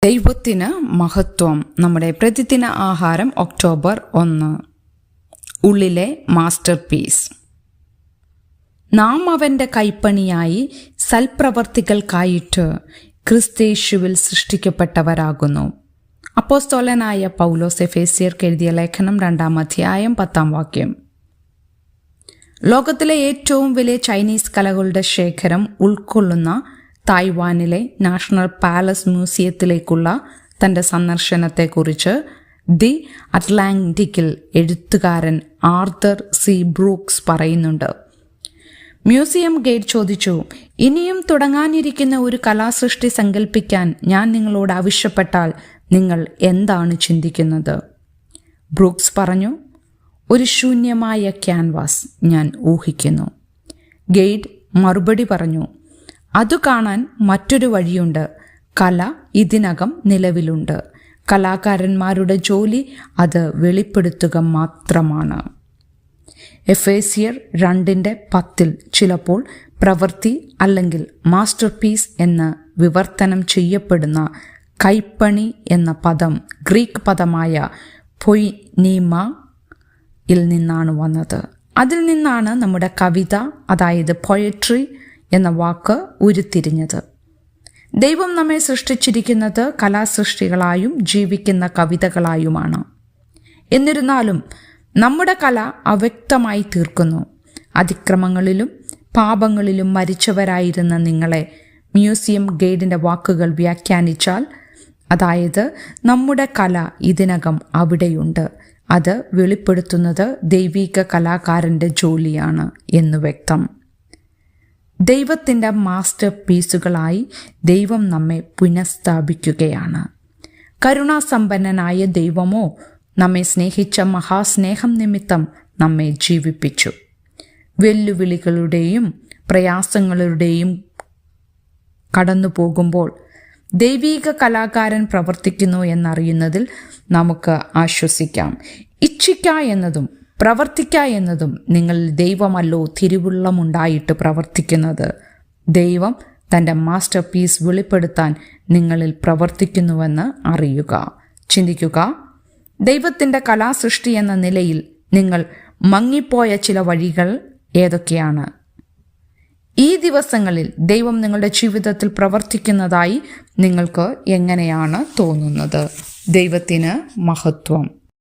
ദൈവത്തിന് മഹത്വം. നമ്മുടെ പ്രതിദിന ആഹാരം ഒക്ടോബർ 1. ഉള്ളിലെ മാസ്റ്റർ പീസ്. നാം അവൻ്റെ കൈപ്പണിയായി സൽപ്രവർത്തികൾക്കായിട്ട് ക്രിസ്തയേശുവിൽ സൃഷ്ടിക്കപ്പെട്ടവരാകുന്നു. അപ്പോസ്തലനായ പൗലോസ് എഫേസ്യർക്ക് എഴുതിയ ലേഖനം 2-ാം അധ്യായം 10-ാം വാക്യം. ലോകത്തിലെ ഏറ്റവും വലിയ ചൈനീസ് കലകളുടെ ശേഖരം ഉൾക്കൊള്ളുന്ന തായ്വാനിലെ നാഷണൽ പാലസ് മ്യൂസിയത്തിലേക്കുള്ള തൻ്റെ സന്ദർശനത്തെക്കുറിച്ച് ദി അറ്റ്ലാന്റിക്കിൽ എഴുത്തുകാരൻ ആർതർ സി ബ്രൂക്സ് പറയുന്നുണ്ട്. മ്യൂസിയം ഗൈഡ് ചോദിച്ചു, ഇനിയും തുടങ്ങാനിരിക്കുന്ന ഒരു കലാസൃഷ്ടി സങ്കല്പിക്കാൻ ഞാൻ നിങ്ങളോട് ആവശ്യപ്പെട്ടാൽ നിങ്ങൾ എന്താണ് ചിന്തിക്കുന്നത്? ബ്രൂക്സ് പറഞ്ഞു, ഒരു ശൂന്യമായ ക്യാൻവാസ് ഞാൻ ഊഹിക്കുന്നു. ഗൈഡ് മറുപടി പറഞ്ഞു, അതു കാണാൻ മറ്റൊരു വഴിയുണ്ട്. കല ഇതിനകം നിലവിലുണ്ട്. കലാകാരന്മാരുടെ ജോലി അത് വെളിപ്പെടുത്തുക മാത്രമാണ്. എഫേസ്യർ 2:10 ചിലപ്പോൾ പ്രവൃത്തി അല്ലെങ്കിൽ മാസ്റ്റർ പീസ് എന്ന് വിവർത്തനം ചെയ്യപ്പെടുന്ന കൈപ്പണി എന്ന പദം ഗ്രീക്ക് പദമായ പൊയ്നീമയിൽ നിന്നാണ് വന്നത്. അതിൽ നിന്നാണ് നമ്മുടെ കവിത, അതായത് പോയട്രി എന്ന വാക്ക് ഉരുത്തിരിഞ്ഞത്. ദൈവം നമ്മെ സൃഷ്ടിച്ചിരിക്കുന്നത് കലാസൃഷ്ടികളായും ജീവിക്കുന്ന കവിതകളായുമാണ്. എന്നിരുന്നാലും നമ്മുടെ കല അവ്യക്തമായി തീർക്കുന്നു. അതിക്രമങ്ങളിലും പാപങ്ങളിലും മരിച്ചവരായിരുന്ന നിങ്ങളെ മ്യൂസിയം ഗൈഡിൻ്റെ വാക്കുകൾ വ്യാഖ്യാനിച്ചാൽ, അതായത് നമ്മുടെ കല ഇതിനകം അവിടെയുണ്ട്, അത് വെളിപ്പെടുത്തുന്നത് ദൈവിക കലാകാരൻ്റെ ജോലിയാണ് എന്ന് വ്യക്തം. ദൈവത്തിൻ്റെ മാസ്റ്റർ പീസുകളായി ദൈവം നമ്മെ പുനഃസ്ഥാപിക്കുകയാണ്. കരുണാസമ്പന്നനായ ദൈവമോ നമ്മെ സ്നേഹിച്ച മഹാസ്നേഹം നിമിത്തം നമ്മെ ജീവിപ്പിച്ചു. വെല്ലുവിളികളുടെയും പ്രയാസങ്ങളുടെയും കടന്നു പോകുമ്പോൾ ദൈവിക കലാകാരൻ പ്രവർത്തിക്കുന്നു എന്നറിയുന്നതിൽ നമുക്ക് ആശ്വസിക്കാം. ഇച്ഛിക്ക എന്നതും പ്രവർത്തിക്ക എന്നതും നിങ്ങളിൽ ദൈവമല്ലോ തിരുവുള്ളമുണ്ടായിട്ട് പ്രവർത്തിക്കുന്നത്. ദൈവം തൻ്റെ മാസ്റ്റർ പീസ് വെളിപ്പെടുത്താൻ നിങ്ങളിൽ പ്രവർത്തിക്കുന്നുവെന്ന് അറിയുക. ചിന്തിക്കുക, ദൈവത്തിൻ്റെ കലാസൃഷ്ടി എന്ന നിലയിൽ നിങ്ങൾ മങ്ങിപ്പോയ ചില വഴികൾ ഏതൊക്കെയാണ്? ഈ ദിവസങ്ങളിൽ ദൈവം നിങ്ങളുടെ ജീവിതത്തിൽ പ്രവർത്തിക്കുന്നതായി നിങ്ങൾക്ക് എങ്ങനെയാണ് തോന്നുന്നത്? ദൈവത്തിന് മഹത്വം.